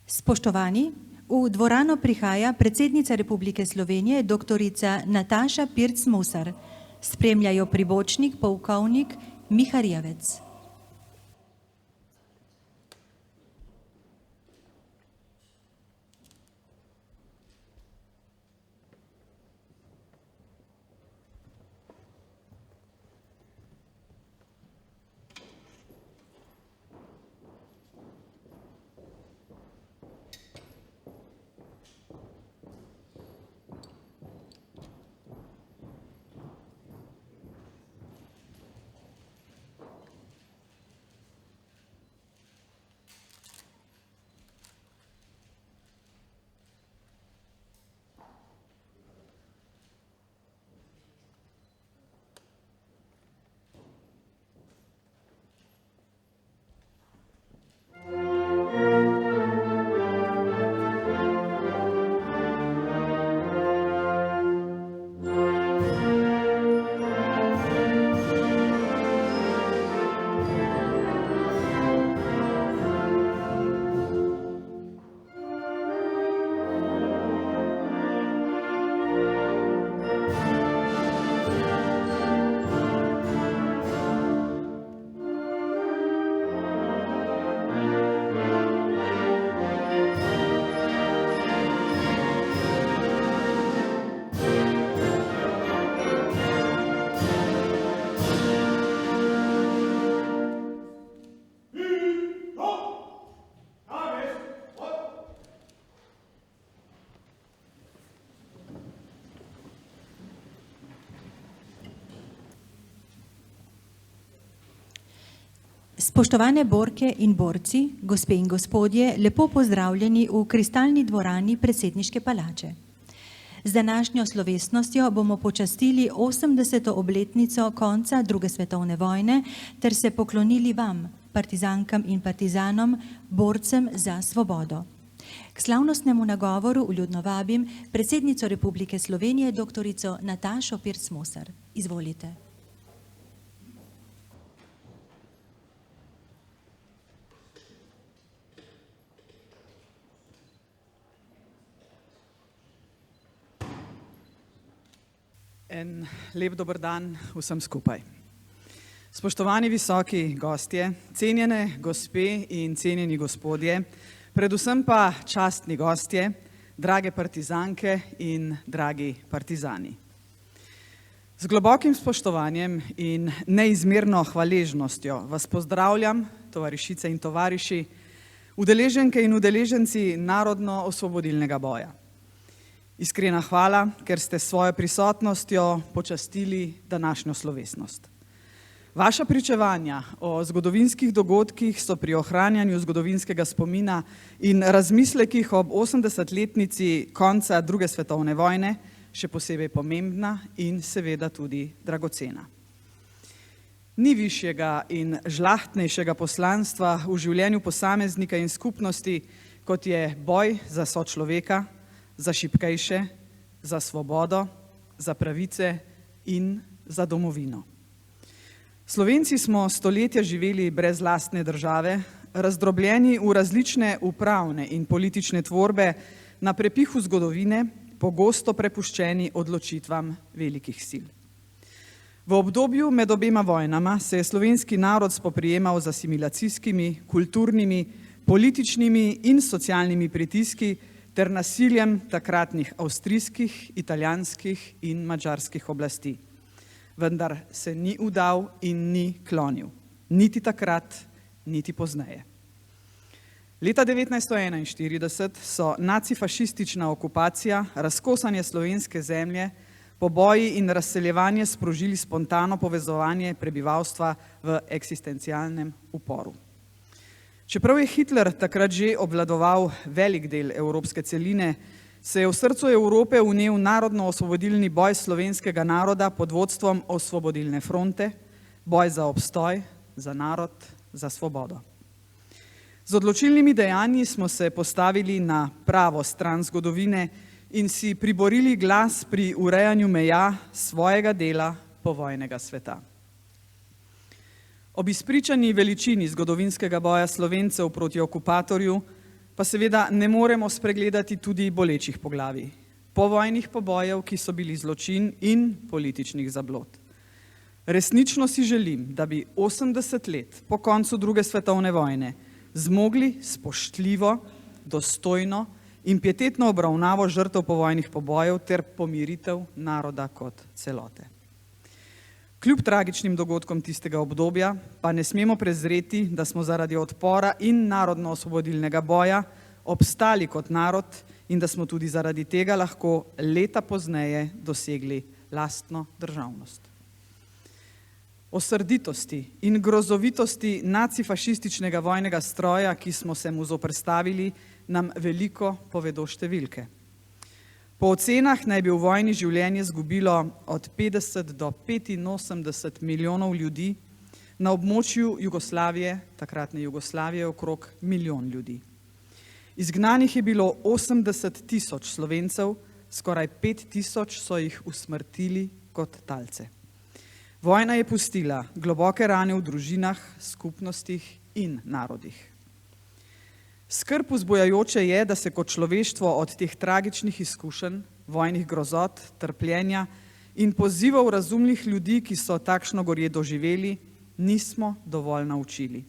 Spoštovani, v dvorano prihaja predsednica Republike Slovenije, doktorica Nataša Pirc Musar. Spremljajo pribočnik, polkovnik Miha Rijavec. Spoštovane borke in borci, gospe in gospodje, lepo pozdravljeni v kristalni dvorani predsedniške palače. Z današnjo slovesnostjo bomo počastili 80. obletnico konca druge svetovne vojne ter se poklonili vam, partizankam in partizanom, borcem za svobodo. K slavnostnemu nagovoru vljudno vabim predsednico Republike Slovenije, doktorico Natašo Pirc Musar. Izvolite. En lep dober dan vsem skupaj. Spoštovani visoki gostje, cenjene gospe in cenjeni gospodje, predvsem pa častni gostje, drage partizanke in dragi partizani. Z globokim spoštovanjem in neizmerno hvaležnostjo vas pozdravljam, tovarišice in tovariši, udeleženke in udeleženci narodno-osvobodilnega boja. Iskrena hvala, ker ste s svojo prisotnostjo počastili današnjo slovesnost. Vaša pričevanja o zgodovinskih dogodkih so pri ohranjanju zgodovinskega spomina in razmislekih ob 80-letnici konca druge svetovne vojne še posebej pomembna in seveda tudi dragocena. Ni višjega in žlahtnejšega poslanstva v življenju posameznika in skupnosti, kot je boj za sočloveka, za šibkejše, za svobodo, za pravice in za domovino. Slovenci smo stoletja živeli brez lastne države, razdrobljeni v različne upravne in politične tvorbe, na prepihu zgodovine, pogosto prepuščeni odločitvam velikih sil. V obdobju med obema vojnama se je slovenski narod spoprijemal z asimilacijskimi, kulturnimi, političnimi in socialnimi pritiski ter nasiljem takratnih avstrijskih, italijanskih in madžarskih oblasti. Vendar se ni vdal in ni klonil, niti takrat, niti pozneje. Leta 1941 so nacifašistična okupacija, razkosanje slovenske zemlje, poboji in razseljevanje sprožili spontano povezovanje prebivalstva v eksistencialnem uporu. Čeprav je Hitler takrat že obvladoval velik del evropske celine, se je v srcu Evrope vnel narodno-osvobodilni boj slovenskega naroda pod vodstvom Osvobodilne fronte, boj za obstoj, za narod, za svobodo. Z odločilnimi dejanji smo se postavili na pravo stran zgodovine in si priborili glas pri urejanju meja svojega dela povojnega sveta. Ob izpričani veličini zgodovinskega boja Slovencev proti okupatorju pa seveda ne moremo spregledati tudi bolečih poglavij, povojnih pobojev, ki so bili zločin in političnih zablod. Resnično si želim, da bi 80 let po koncu druge svetovne vojne zmogli spoštljivo, dostojno in pietetno obravnavo žrtev povojnih pobojev ter pomiritev naroda kot celote. Kljub tragičnim dogodkom tistega obdobja pa ne smemo prezreti, da smo zaradi odpora in narodno-osvobodilnega boja obstali kot narod in da smo tudi zaradi tega lahko leta pozneje dosegli lastno državnost. O srditosti in grozovitosti nacifašističnega vojnega stroja, ki smo se mu zoperstavili, nam veliko povedo številke. Po ocenah naj bi v vojni življenje izgubilo od 50 do 85 milijonov ljudi, na območju Jugoslavije, takratne Jugoslavije, okrog milijon ljudi. Izgnanih je bilo 80 tisoč Slovencev, skoraj 5 tisoč so jih usmrtili kot talce. Vojna je pustila globoke rane v družinah, skupnostih in narodih. Skrb vzbujajoče je, da se kot človeštvo od teh tragičnih izkušenj, vojnih grozot, trpljenja in pozivov razumnih ljudi, ki so takšno gorje doživeli, nismo dovolj naučili.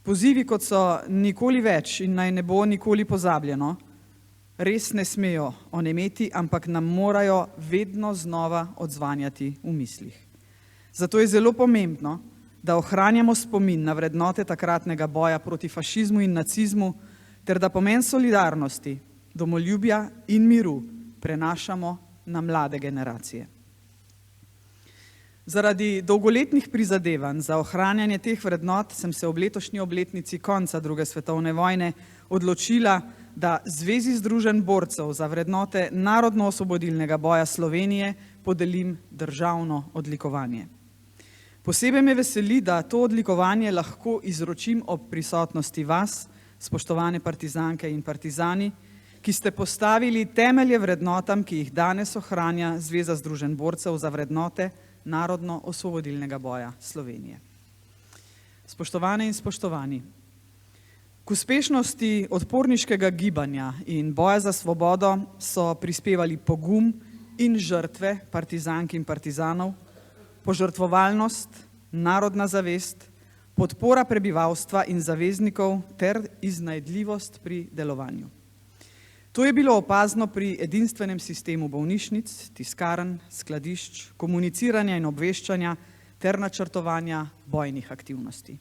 Pozivi, kot so nikoli več in naj ne bo nikoli pozabljeno, res ne smejo onemeti, ampak nam morajo vedno znova odzvanjati v mislih. Zato je zelo pomembno, da ohranjamo spomin na vrednote takratnega boja proti fašizmu in nacizmu, ter da pomen solidarnosti, domoljubja in miru prenašamo na mlade generacije. Zaradi dolgoletnih prizadevanj za ohranjanje teh vrednot sem se ob letošnji obletnici konca druge svetovne vojne odločila, da Zvezi združenj borcev za vrednote narodno-osvobodilnega boja Slovenije podelim državno odlikovanje. Posebej me veseli, da to odlikovanje lahko izročim ob prisotnosti vas, spoštovane partizanke in partizani, ki ste postavili temelje vrednotam, ki jih danes ohranja Zveza združenj borcev za vrednote narodno-osvobodilnega boja Slovenije. Spoštovane in spoštovani, k uspešnosti odporniškega gibanja in boja za svobodo so prispevali pogum in žrtve partizank in partizanov, požrtvovalnost, narodna zavest, podpora prebivalstva in zaveznikov ter iznajdljivost pri delovanju. To je bilo opazno pri edinstvenem sistemu bolnišnic, tiskarn, skladišč, komuniciranja in obveščanja ter načrtovanja bojnih aktivnosti.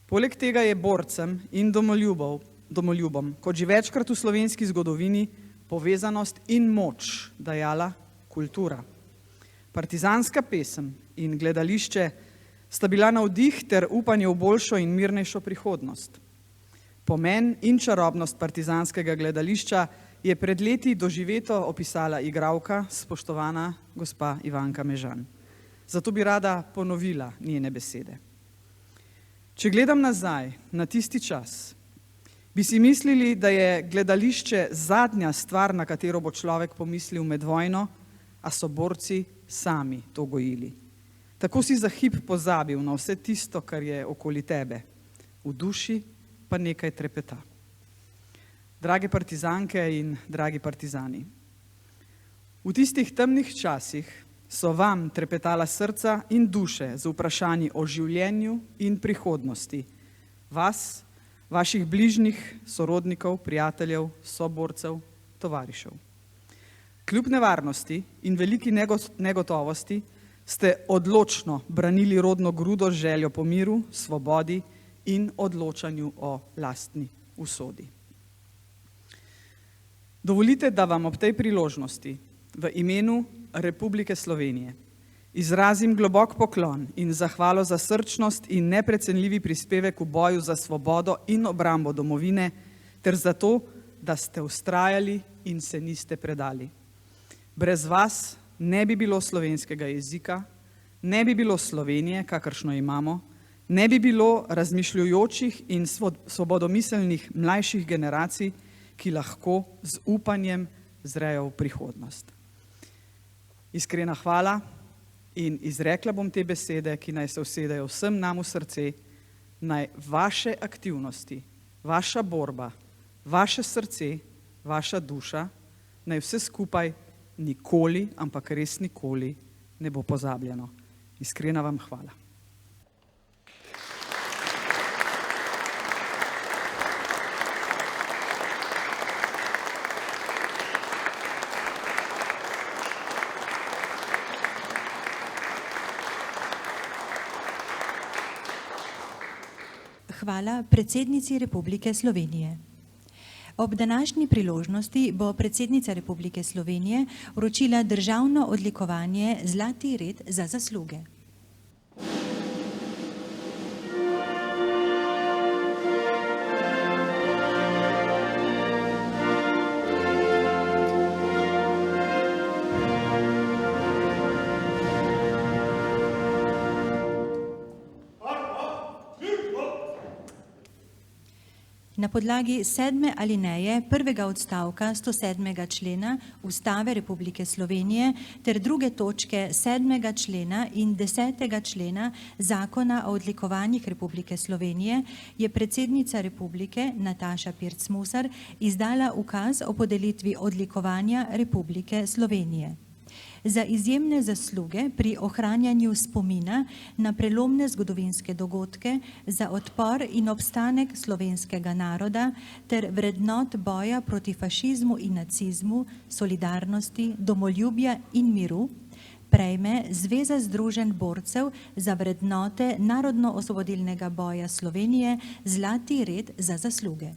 Poleg tega je borcem in domoljubom, kot že večkrat v slovenski zgodovini, povezanost in moč dajala kultura. Partizanska pesem in gledališče sta bila navdih ter upanje v boljšo in mirnejšo prihodnost. Pomen in čarobnost partizanskega gledališča je pred leti doživeto opisala igralka, spoštovana gospa Ivanka Mežan. Zato bi rada ponovila njene besede. Če gledam nazaj na tisti čas, bi si mislili, da je gledališče zadnja stvar, na katero bo človek pomislil med vojno, a so borci sami to gojili. Tako si za hip pozabil na vse tisto, kar je okoli tebe. V duši pa nekaj trepeta. Drage partizanke in dragi partizani, v tistih temnih časih so vam trepetala srca in duše z vprašanji o življenju in prihodnosti vas, vaših bližnjih, sorodnikov, prijateljev, soborcev, tovarišev. Kljub nevarnosti in veliki negotovosti ste odločno branili rodno grudo z željo po miru, svobodi in odločanju o lastni usodi. Dovolite, da vam ob tej priložnosti v imenu Republike Slovenije izrazim globok poklon in zahvalo za srčnost in neprecenljivi prispevek v boju za svobodo in obrambo domovine ter za to, da ste vztrajali in se niste predali. Brez vas ne bi bilo slovenskega jezika, ne bi bilo Slovenije, kakršno imamo, ne bi bilo razmišljujočih in svobodomiselnih mlajših generacij, ki lahko z upanjem zrejo v prihodnost. Iskrena hvala in izrekla bom te besede, ki naj se usedejo vsem nam v srce, naj vaše aktivnosti, vaša borba vaše srce, vaša duša, naj vse skupaj nikoli, ampak res nikoli ne bo pozabljeno. Iskrena vam hvala. Hvala predsednici Republike Slovenije. Ob današnji priložnosti bo predsednica Republike Slovenije vročila državno odlikovanje Zlati red za zasluge. Na podlagi 7. alineje prvega odstavka 107. člena Ustave Republike Slovenije ter druge točke 7. člena in 10. člena Zakona o odlikovanjih Republike Slovenije je predsednica Republike Nataša Pirc Musar izdala ukaz o podelitvi odlikovanja Republike Slovenije. Za izjemne zasluge pri ohranjanju spomina na prelomne zgodovinske dogodke, za odpor in obstanek slovenskega naroda ter vrednot boja proti fašizmu in nacizmu, solidarnosti, domoljubja in miru, prejme Zveza združenj borcev za vrednote narodno-osvobodilnega boja Slovenije Zlati red za zasluge.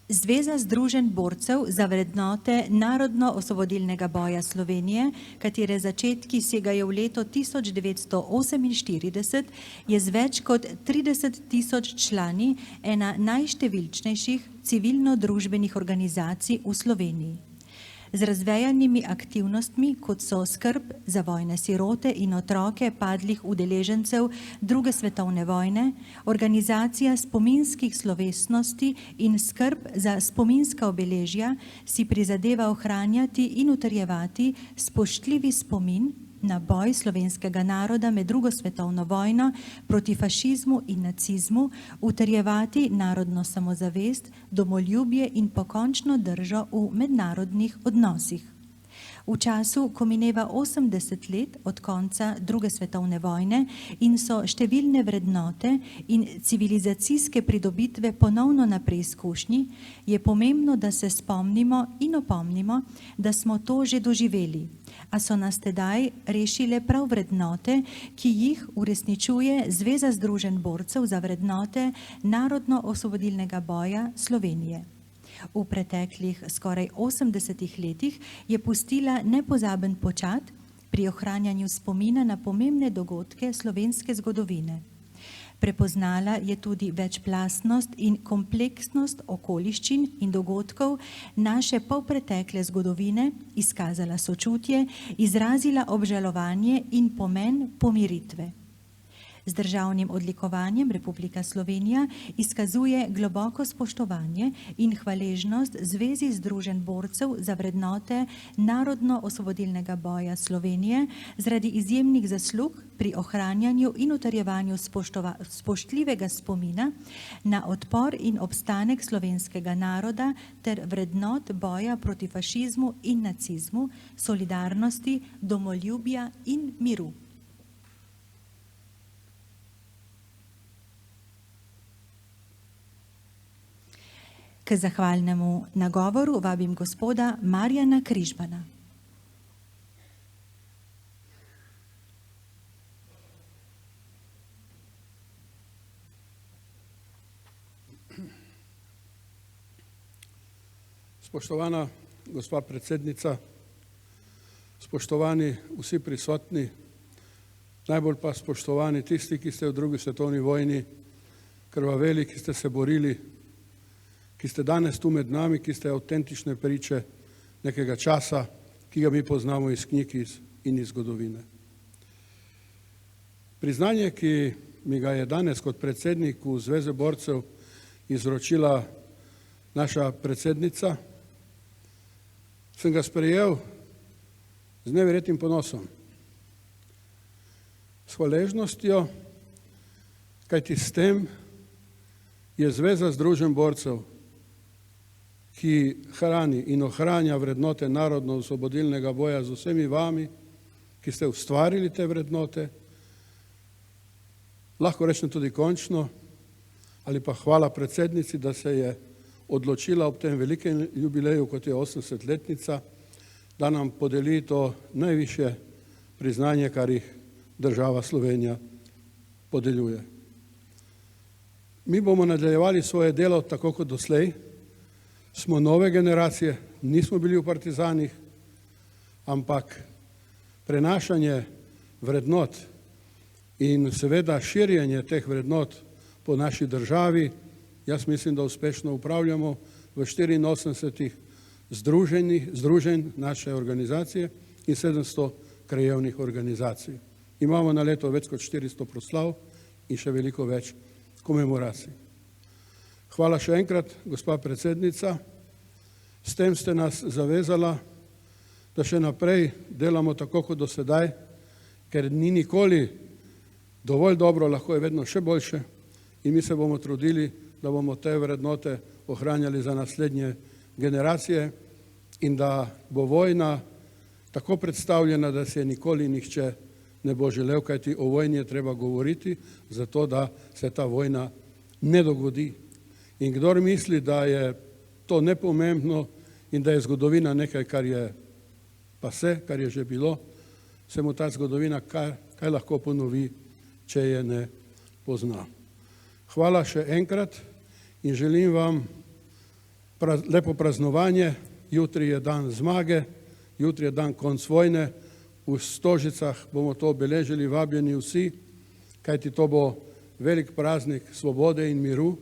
Zveza združenj borcev za vrednote narodno-osvobodilnega boja Slovenije, katere začetki segajo v leto 1948, je z več kot 30.000 člani ena najštevilčnejših civilno-družbenih organizacij v Sloveniji. Z razvejanimi aktivnostmi, kot so skrb za vojne sirote in otroke padlih udeležencev II. Svetovne vojne, organizacija spominskih slovesnosti in skrb za spominska obeležja, si prizadeva ohranjati in utrjevati spoštljivi spomin na boj slovenskega naroda med II. Svetovno vojno proti fašizmu in nacizmu, utrjevati narodno samozavest, domoljubje in pokončno držo v mednarodnih odnosih. V času, ko mineva 80 let od konca II. Svetovne vojne in so številne vrednote in civilizacijske pridobitve ponovno na preizkušnji, je pomembno, da se spomnimo in opomnimo, da smo to že doživeli, a so nas tedaj rešile prav vrednote, ki jih uresničuje Zveza združenj borcev za vrednote narodno-osvobodilnega boja Slovenije. V preteklih skoraj 80 letih je pustila nepozaben počat pri ohranjanju spomina na pomembne dogodke slovenske zgodovine. Prepoznala je tudi večplastnost in kompleksnost okoliščin in dogodkov naše polpretekle zgodovine, izkazala sočutje, izrazila obžalovanje in pomen pomiritve. Z državnim odlikovanjem Republika Slovenija izkazuje globoko spoštovanje in hvaležnost Zvezi združenj borcev za vrednote narodno-osvobodilnega boja Slovenije zaradi izjemnih zaslug pri ohranjanju in utrjevanju spoštljivega spomina na odpor in obstanek slovenskega naroda ter vrednot boja proti fašizmu in nacizmu, solidarnosti, domoljubja in miru. K zahvalnemu nagovoru vabim gospoda Marjana Križbana. Spoštovana gospa predsednica, spoštovani vsi prisotni, najbolj pa spoštovani tisti, ki ste v drugi svetovni vojni krvaveli, ki ste se borili, ki ste danes tu med nami, ki ste avtentične priče nekega časa, ki ga mi poznamo iz knjig in iz zgodovine. Priznanje, ki mi ga je danes kot predsedniku Zveze borcev izročila naša predsednica, sem ga sprejel z neverjetnim ponosom, s hvaležnostjo, kajti s tem je Zveza združenj borcev, ki hrani in ohranja vrednote narodno-osvobodilnega boja z vsemi vami, ki ste ustvarili te vrednote, lahko rečem tudi končno, ali pa hvala predsednici, da se je odločila ob tem velikem jubileju, kot je 80-letnica, da nam podeli to najvišje priznanje, kar jih država Slovenija podeljuje. Mi bomo nadaljevali svoje delo tako kot doslej. Smo nove generacije, nismo bili v partizanih, ampak prenašanje vrednot in seveda širjenje teh vrednot po naši državi, jaz mislim, da uspešno upravljamo v 84 združenj naše organizacije in 700 krajevnih organizacij. Imamo na leto več kot 400 proslav in še veliko več komemoracij. Hvala še enkrat, gospa predsednica. S tem ste nas zavezala, da še naprej delamo tako kot do sedaj, ker ni nikoli dovolj dobro, lahko je vedno še boljše in mi se bomo trudili, da bomo te vrednote ohranjali za naslednje generacije in da bo vojna tako predstavljena, da se nikoli nihče ne bo želel, kajti o vojni je treba govoriti, zato da se ta vojna ne dogodi. In kdor misli, da je to nepomembno in da je zgodovina nekaj, kar je pase, kar je že bilo, se mu ta zgodovina kaj lahko ponovi, če je ne pozna. Hvala še enkrat in želim vam lepo praznovanje. Jutri je dan zmage, jutri je dan konc vojne. V Stožicah bomo to obeležili, vabljeni vsi, kajti to bo velik praznik svobode in miru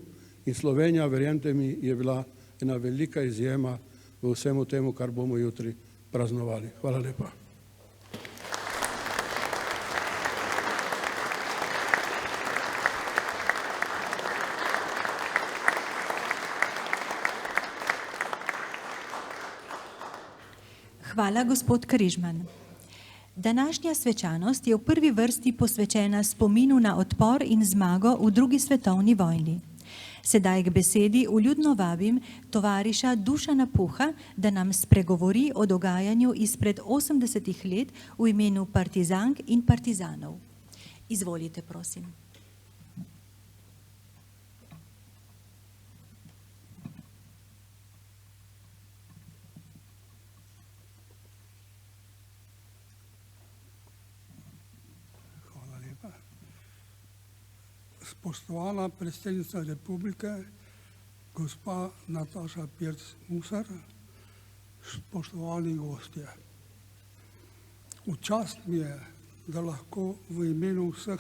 in Slovenija, verjemite mi, je bila ena velika izjema v vsemu temu, kar bomo jutri praznovali. Hvala lepa. Hvala, gospod Križman. Današnja svečanost je v prvi vrsti posvečena spominu na odpor in zmago v drugi svetovni vojni. Sedaj k besedi vljudno vabim tovariša Dušana Puha, da nam spregovori o dogajanju izpred 80 let v imenu partizank in partizanov. Izvolite, prosim. Spoštovana predsednica republike, gospa Nataša Pirc Musar, spoštovani gostje. V čast mi je, da lahko v imenu vseh,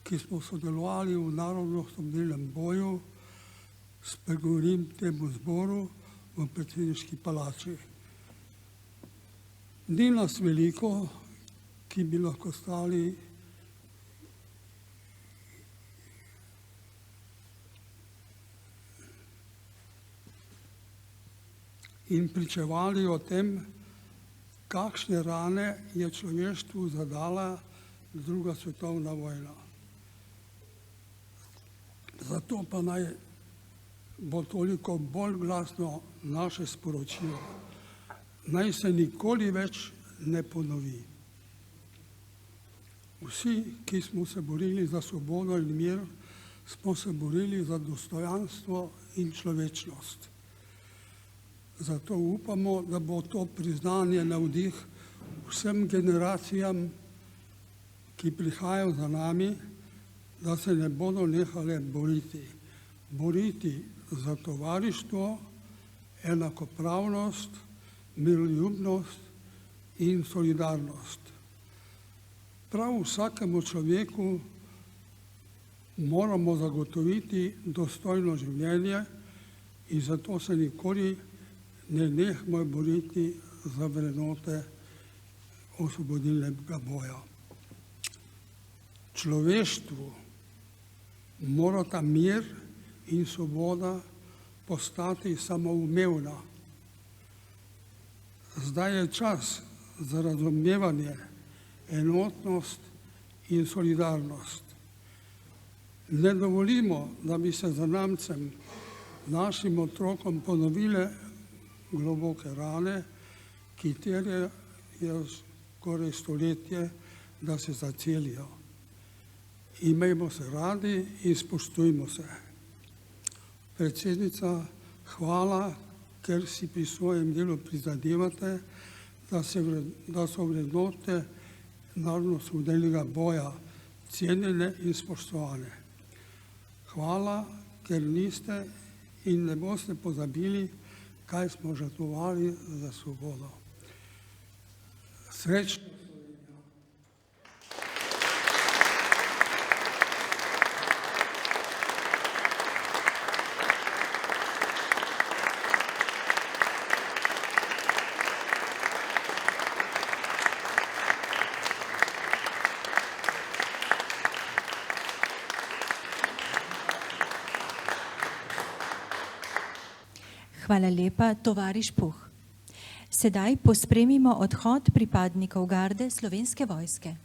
ki smo sodelovali v narodno-osvobodilnem boju, spregovorim temu zboru v predsedniški palači. Ni nas veliko, ki bi lahko stali in pričevali o tem, kakšne rane je človeštvu zadala druga svetovna vojna. Zato pa naj bo toliko bolj glasno naše sporočilo. Naj se nikoli več ne ponovi. Vsi, ki smo se borili za svobodo in mir, smo se borili za dostojanstvo in človečnost. Zato upamo, da bo to priznanje navdih vsem generacijam, ki prihajajo za nami, da se ne bodo nehale boriti. Boriti za tovarištvo, enakopravnost, miroljubnost in solidarnost. Prav vsakemu človeku moramo zagotoviti dostojno življenje in zato se nikoli ne nehmo boriti za vrednote osvobodilnega boja. Človeštvu morata mir in svoboda postati samoumevna. Zdaj je čas za razumevanje, enotnost in solidarnost. Ne dovolimo, da bi se zanamcem, našim otrokom ponovile globoke rane, ki terjajo skoraj stoletje, da se zacelijo. Imejmo se radi in spoštujmo se. Predsednica, hvala, ker si pri svojem delu prizadevate, da so vrednote narodnoosvobodilnega boja cenjene in spoštovane. Hvala, ker niste in ne boste pozabili, kaj smo žrtvovali za svobodo. Srečno! Hvala lepa, tovariš Puh. Sedaj pospremimo odhod pripadnikov garde Slovenske vojske.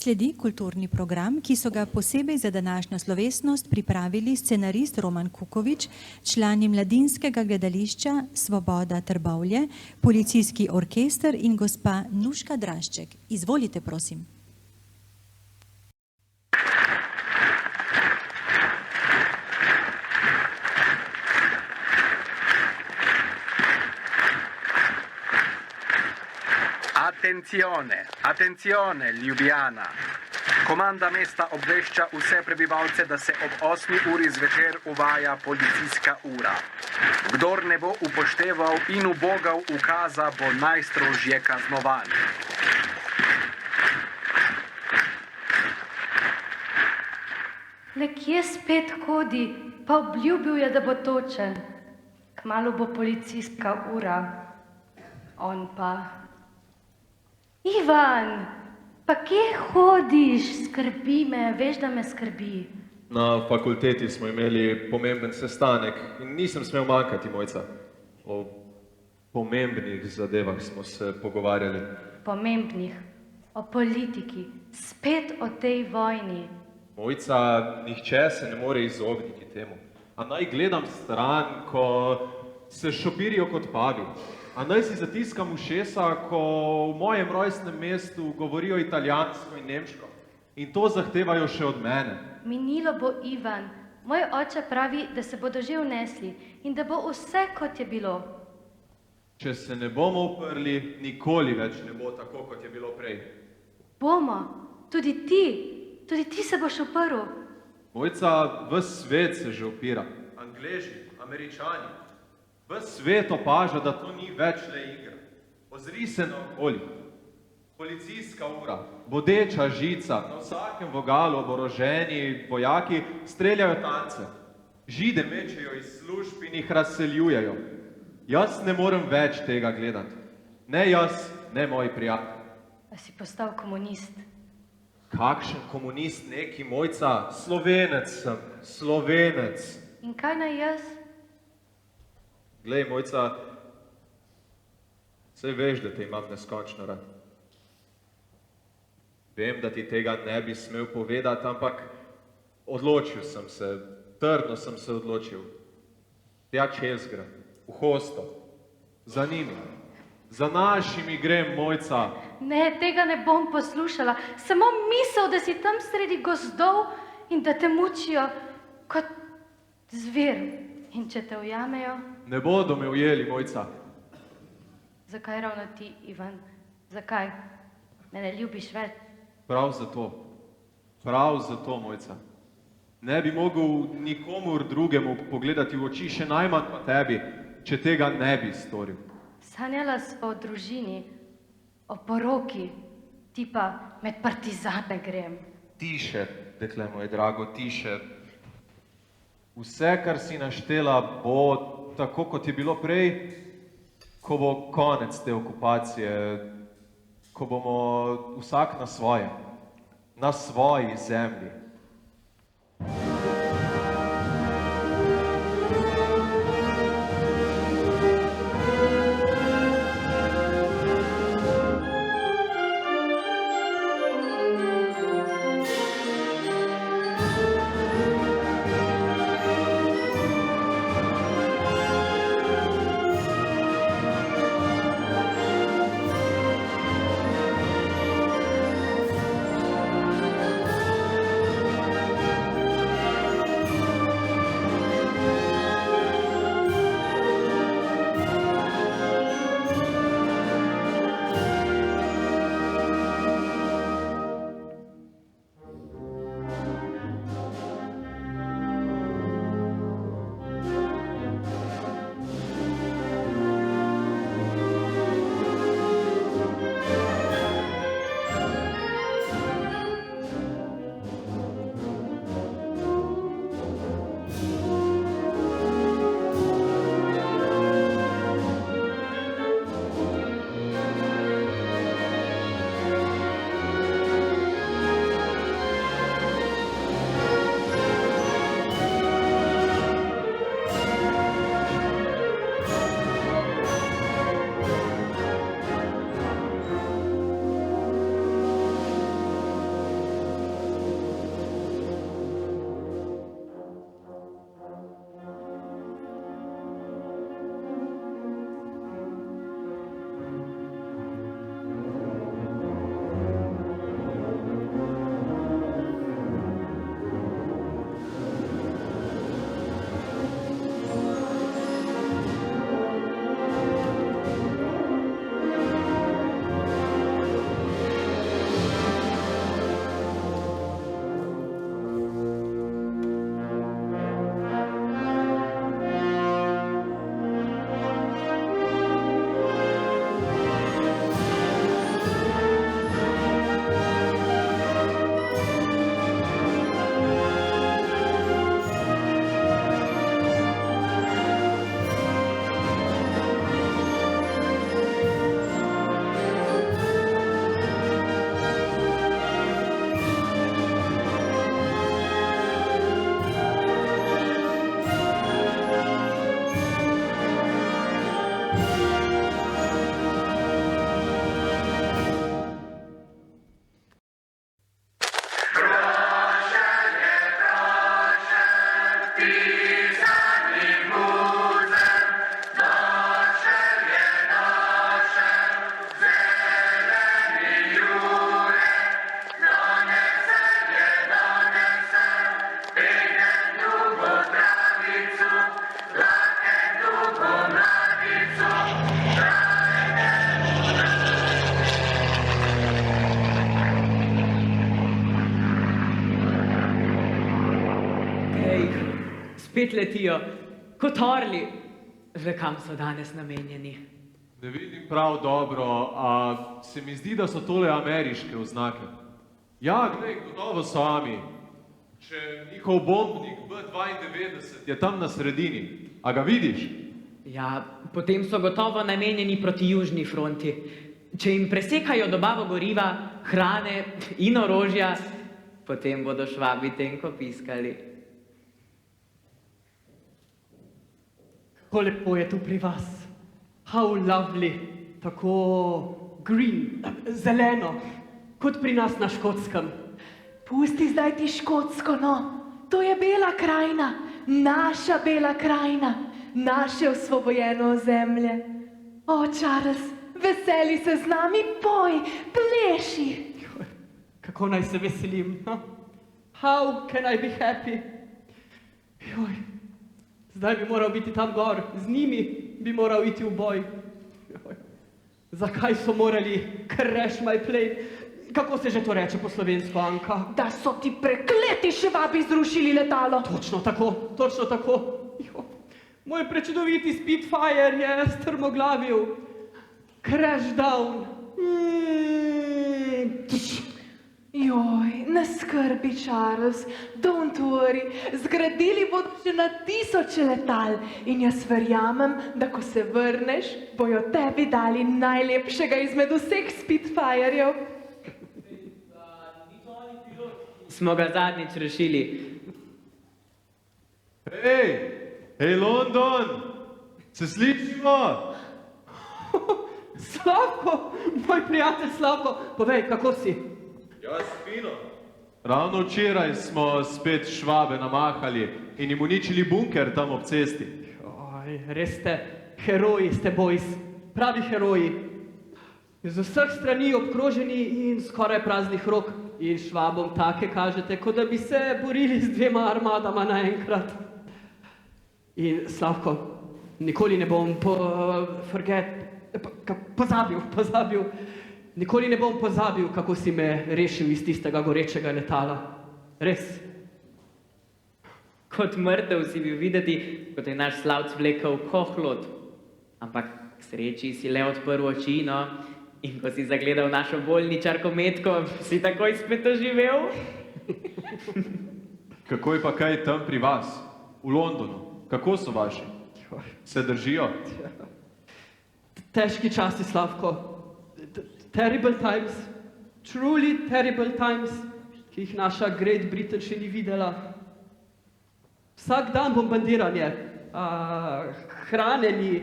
Sledi kulturni program, ki so ga posebej za današnjo slovesnost pripravili scenarist Roman Kukovič, člani Mladinskega gledališča Svoboda Trbovlje, policijski orkester in gospa Nuška Drašček. Izvolite, prosim. Attenzione, attenzione, Ljubljana. Komanda mesta obvešča vse prebivalce, da se ob 8. uri zvečer uvaja policijska ura. Kdor ne bo upošteval in ubogal ukaza, bo najstrožje kaznovan. Le kje spet hodi, pa obljubil je, da bo točen. Kmalu bo policijska ura. On pa... Ivan, pa kje hodiš? Skrbi me, veš, da me skrbi. Na fakulteti smo imeli pomemben sestanek in nisem smel manjkati, Mojca. O pomembnih zadevah smo se pogovarjali. Pomembnih? O politiki? Spet o tej vojni? Mojca, nihče se ne more izogniti temu. A naj gledam stran, ko se šopirijo kot pavi. A naj si zatiskam ušesa, ko v mojem rojstnem mestu govorijo italijansko in nemško. In to zahtevajo še od mene. Minilo bo, Ivan. Moj oče pravi, da se bodo že vnesli in da bo vse, kot je bilo. Če se ne bomo uprli, nikoli več ne bo tako, kot je bilo prej. Bomo. Tudi ti se boš uprl. Mojca, ves svet se že upira. Angleži, Američani. Ves svet opaža, da to ni več le igra. Ozri se naokoli. Policijska ura, bodeča žica, na vsakem vogalu oboroženi vojaki streljajo tance. Žide mečejo iz služb in jih razseljujejo. Jaz ne morem več tega gledati. Ne jaz, ne moji prijatelji. A si postal komunist? Kakšen komunist neki, Mojca? Slovenec sem, Slovenec. In kaj naj jaz? Glej, Mojca, saj veš, da te imam neskončno rad. Vem, da ti tega ne bi smel povedati, ampak odločil sem se, trdno sem se odločil. Tja čez grem, v hosto. Za njimi. Za našimi grem, Mojca. Ne, tega ne bom poslušala. Samo misel, da si tam sredi gozdov in da te mučijo kot zver. In če te ujamejo... Ne bodo me ujeli, Mojca. Zakaj ravno ti, Ivan? Zakaj? Me ne ljubiš več? Prav zato, Mojca. Ne bi mogel nikomur drugemu pogledati v oči, še najmanj pa tebi, če tega ne bi storil. Sanjala sva o družini, o poroki, ti pa med partizane grem. Tiše, dekle moje drago, tiše. Vse, kar si naštela, bo tako, kot je bilo prej, ko bo konec te okupacije, ko bomo vsak na svojem, na svoji zemlji. spet letijo, kot orli. Že kam so danes namenjeni? Ne vidim prav dobro, a se mi zdi, da so tole ameriške oznake. Ja, glej, gotovo so ami. Če njihov bombnik B-92 je tam na sredini, a ga vidiš? Ja, potem so gotovo namenjeni proti južni fronti. Če jim presekajo dobavo goriva, hrane in orožja, potem bodo Švabi tenko piskali. Kako lepo je tu pri vas. How lovely. Tako green, zeleno, kot pri nas na Škotskem. Pusti zdaj ti Škotsko, no. To je bela krajina, naša bela krajina. naše osvobojeno ozemlje. O, Charles, veseli se z nami, poj, pleši. Kako naj se veselim? No? How can I be happy? Joj, zdaj bi moral biti tam gor, z njimi bi moral iti v boj. Joj, zakaj so morali crash my plane? Kako se že to reče po slovensko, Anka? Da so ti prekleti ševabi zrušili letalo. Točno tako, točno tako. Jo. Moj prečudoviti Spitfire je strmoglavil. Crash down. Joj, ne skrbi, Charles, don't worry. Zgradili bodo še na 1000 letal in jaz verjamem, da ko se vrneš, bojo tebi dali najlepšega izmed vseh Spitfirejev. Smo ga zadnjič rešili. Hej, London, se slišimo? Slavko, moj prijatelj Slavko, povej, kako si? Jaz fino. Ravno včeraj smo spet Švabe namahali in jim uničili bunker tam ob cesti. Oj, res ste heroji, ste boys, pravi heroji. Z vseh strani obkroženi in skoraj praznih rok. In Švabom take kažete, kot da bi se borili z 2 armadama naenkrat. In Slavko, nikoli ne bom pozabil, nikoli ne bom pozabil, kako si me rešil iz tistega gorečega letala. Res. Kot mrtev si bil videti, kot je naš Slavc vlekel kohlod. Ampak k sreči si le odprl oči, no, in ko si zagledal našo bolničarko Metko, si takoj spet oživel. Kako je pa kaj tam pri vas, v Londonu? Kako so vaši? Se držijo? Težki časi, Slavko. Terrible times, truly terrible times, ki jih naša Great Britain še ni videla. Vsak dan bombardiranje, hranjenje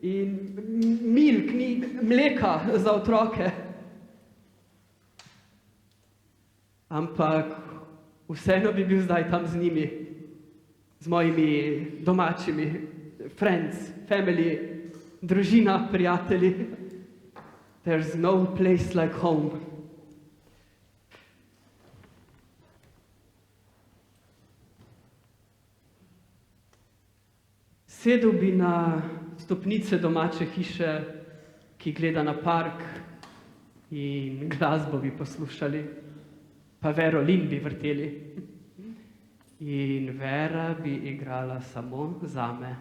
in milk, ni mleka za otroke. Ampak vseeno bi bil zdaj tam z njimi, z mojimi domačimi, friends, family, družina, prijatelji. There's no place like home. Sedel bi na stopnice domače hiše, ki gleda na park, in glasbo bi poslušali, pa Vero Lin bi vrteli. In Vera bi igrala samo zame.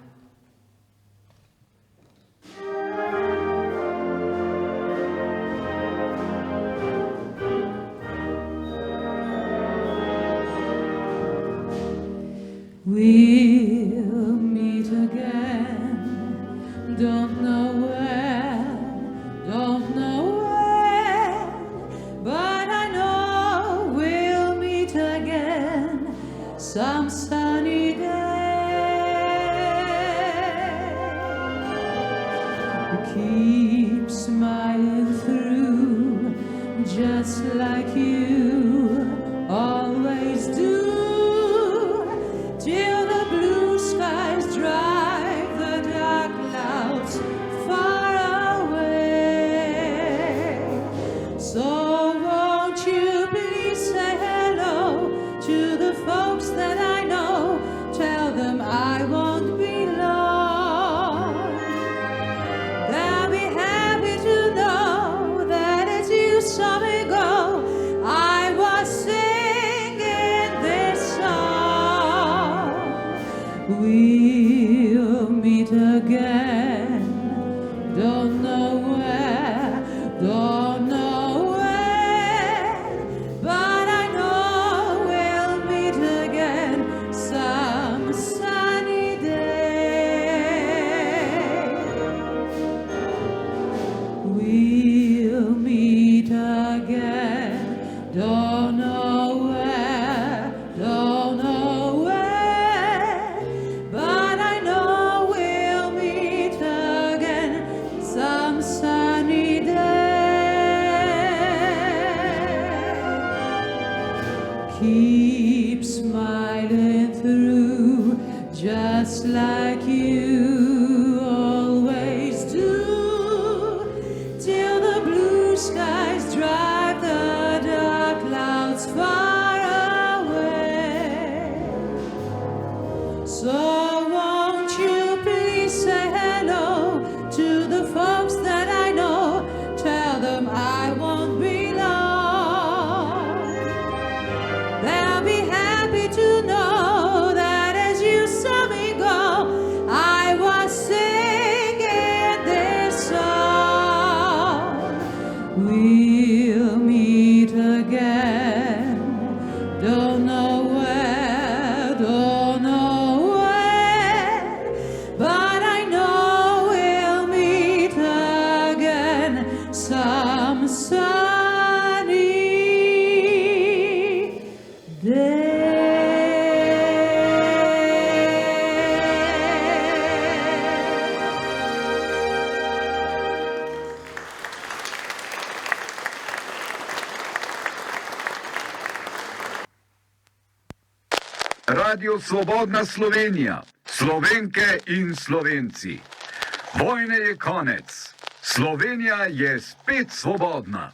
We'll meet again, don't know where, don't know when, but I know we'll meet again some sunny day. Keep smiling through, just like you always do. Till the blue skies drive the dark clouds far away. So won't you please say hello to the folks that I know. Tell them I won't be long. They'll be happy to know that as you saw me go, I was singing this song. We'll meet again, don't know where, don't know when, but I know we'll meet again some sunny day. We'll meet again, don't know where, don't know when, but I know we'll meet again some sunny day. Keep smiling through, just like you Radio Svobodna Slovenija, Slovenke in Slovenci. Vojne je konec. Slovenija je spet svobodna.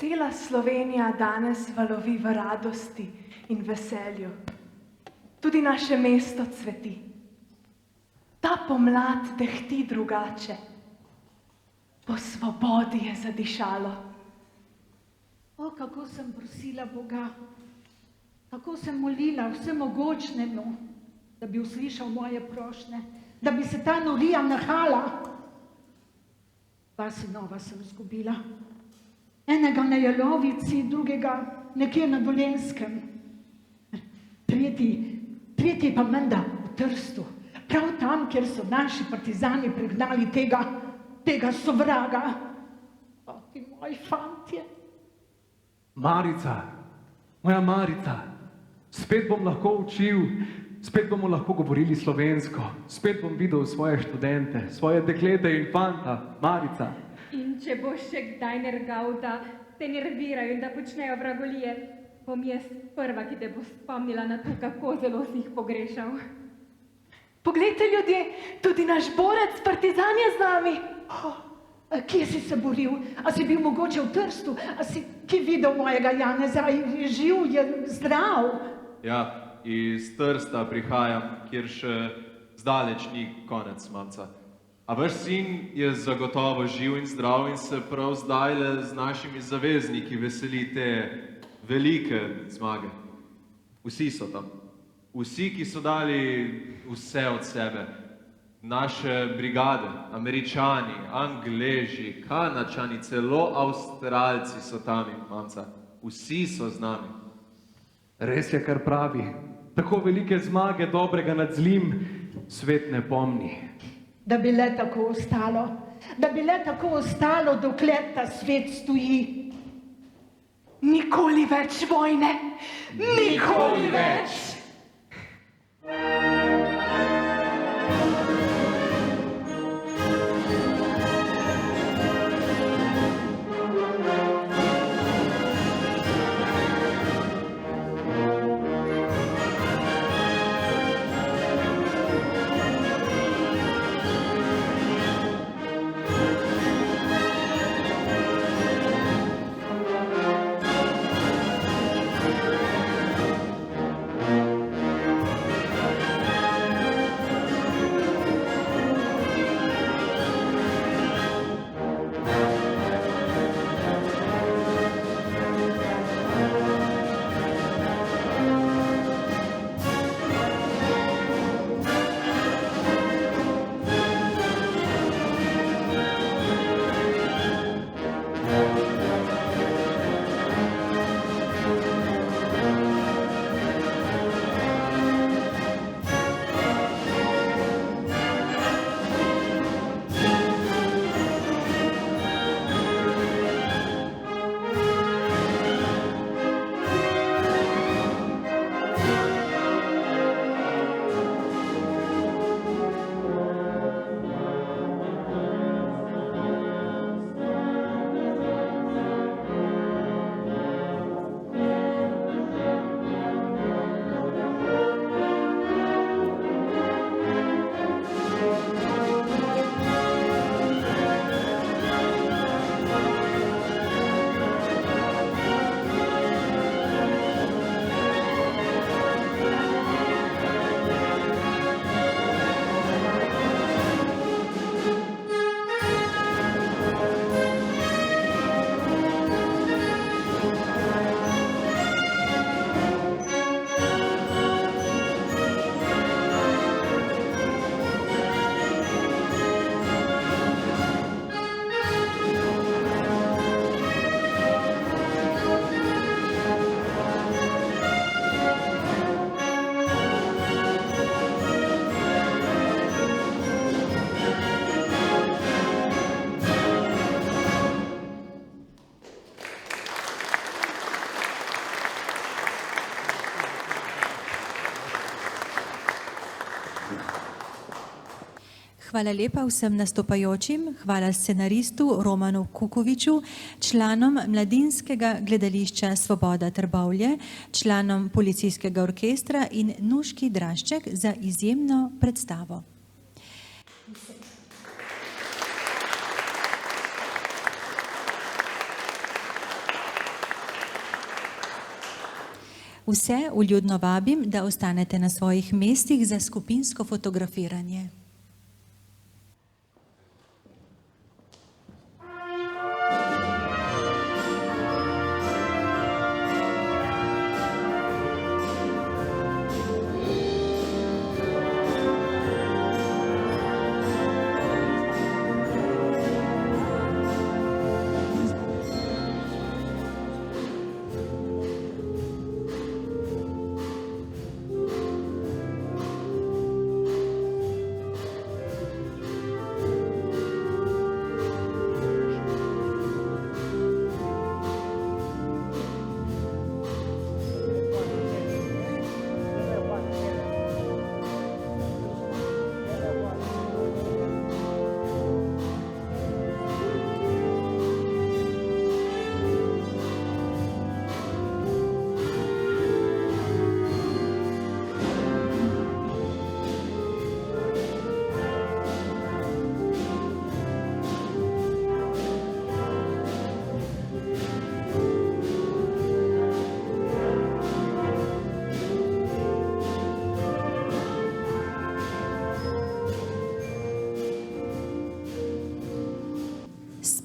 Cela Slovenija danes valovi v radosti in veselju. Tudi naše mesto cveti. Ta pomlad dehti drugače. Po svobodi je zadišalo. O, kako sem prosila Boga, kako sem molila vsemogočnemu, da bi uslišal moje prošnje, da bi se ta norija nahala. 2 sinova sem izgubila. Enega na Jelovici, drugega nekje na Dolenjskem. Tretji pa menda v Trstu, prav tam, kjer so naši partizani pregnali tega sovraga. O, ti moji fantje. Marica, moja Marica, spet bom lahko učil, spet bomo lahko govorili slovensko, spet bom videl svoje študente, svoje deklete in fanta, Marica. In če boš še kdaj nergal, da te nervirajo in da počnejo vragolije, bom jaz prva, ki te bo spomnila na to, kako zelo si jih pogrešal. Poglejte, ljudje, tudi naš borec partizan je z nami. Kje si se boril? A si bil mogoče v Trstu? A si ki videl mojega Janeza? Je živ, je zdrav? Ja, iz Trsta prihajam, kjer še zdaleč ni konec, mamca. A vaš sin je zagotovo živ in zdrav in se prav zdajle z našimi zavezniki veseli te velike zmage. Vsi so tam. Vsi, ki so dali vse od sebe. Naše brigade, Američani, Angleži, Kanačani, celo Avstralci so tam, mamca. Vsi so z nami. Res je, kar pravi. Tako velike zmage dobrega nad zlim svet ne pomni. Da bi le tako ostalo, dokler ta svet stoji. Nikoli več vojne, nikoli več. Hvala lepa vsem nastopajočim, hvala scenaristu Romanu Kukoviču, članom Mladinskega gledališča Svoboda Trbovlje, članom Policijskega orkestra in Nuški Drašček za izjemno predstavo. Vse vljudno vabim, da ostanete na svojih mestih za skupinsko fotografiranje.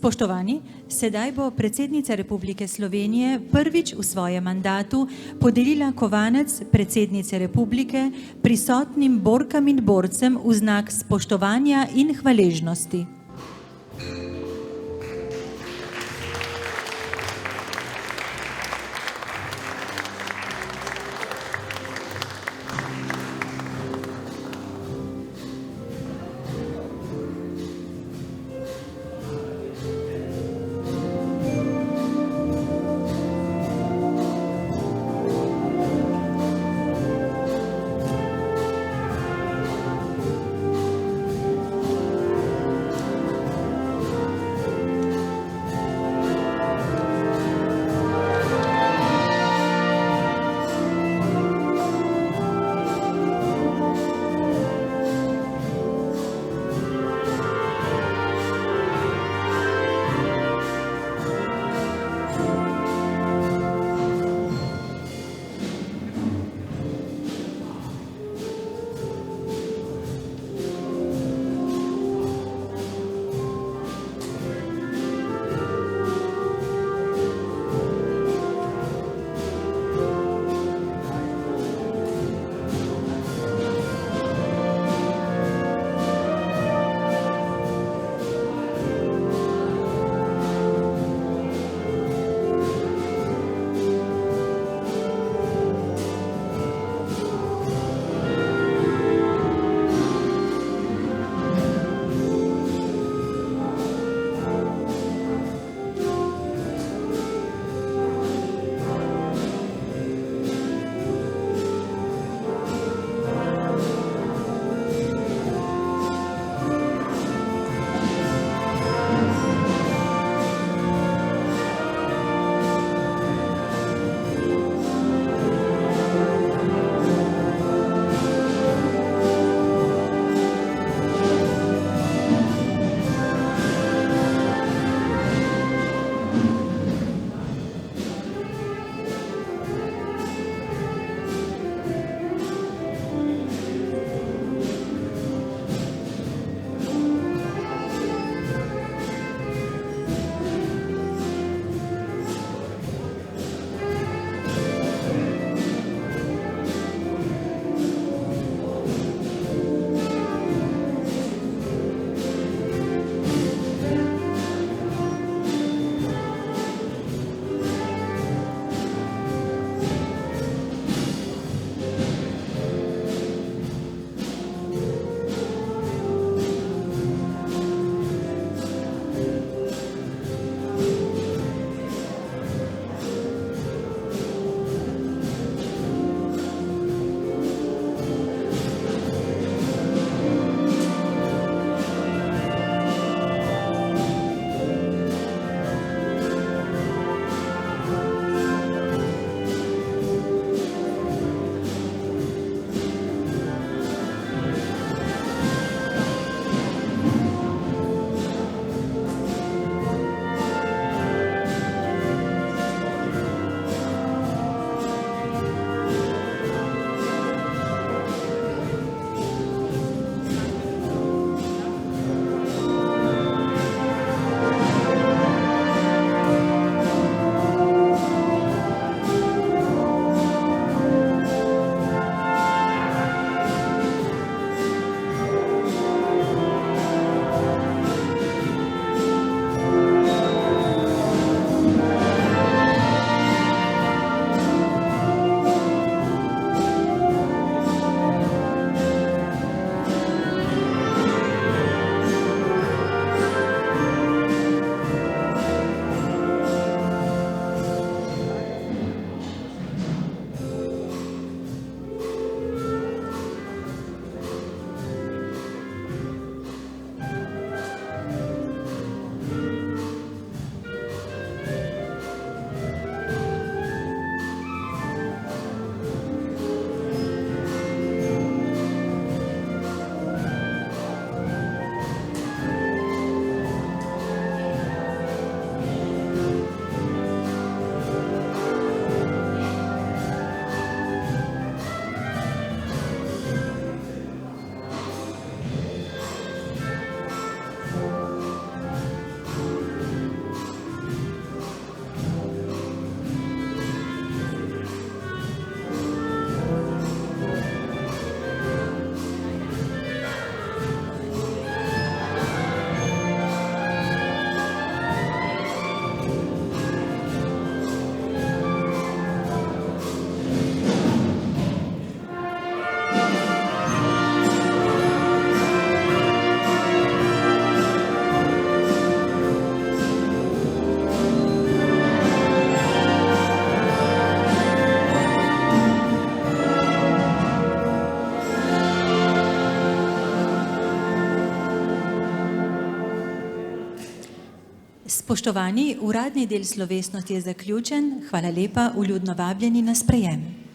Spoštovani, sedaj bo predsednica Republike Slovenije prvič v svojem mandatu podelila kovanec predsednice Republike prisotnim borkam in borcem v znak spoštovanja in hvaležnosti. Spoštovani, uradni del slovesnosti je zaključen. Hvala lepa, vljudno vabljeni na sprejem.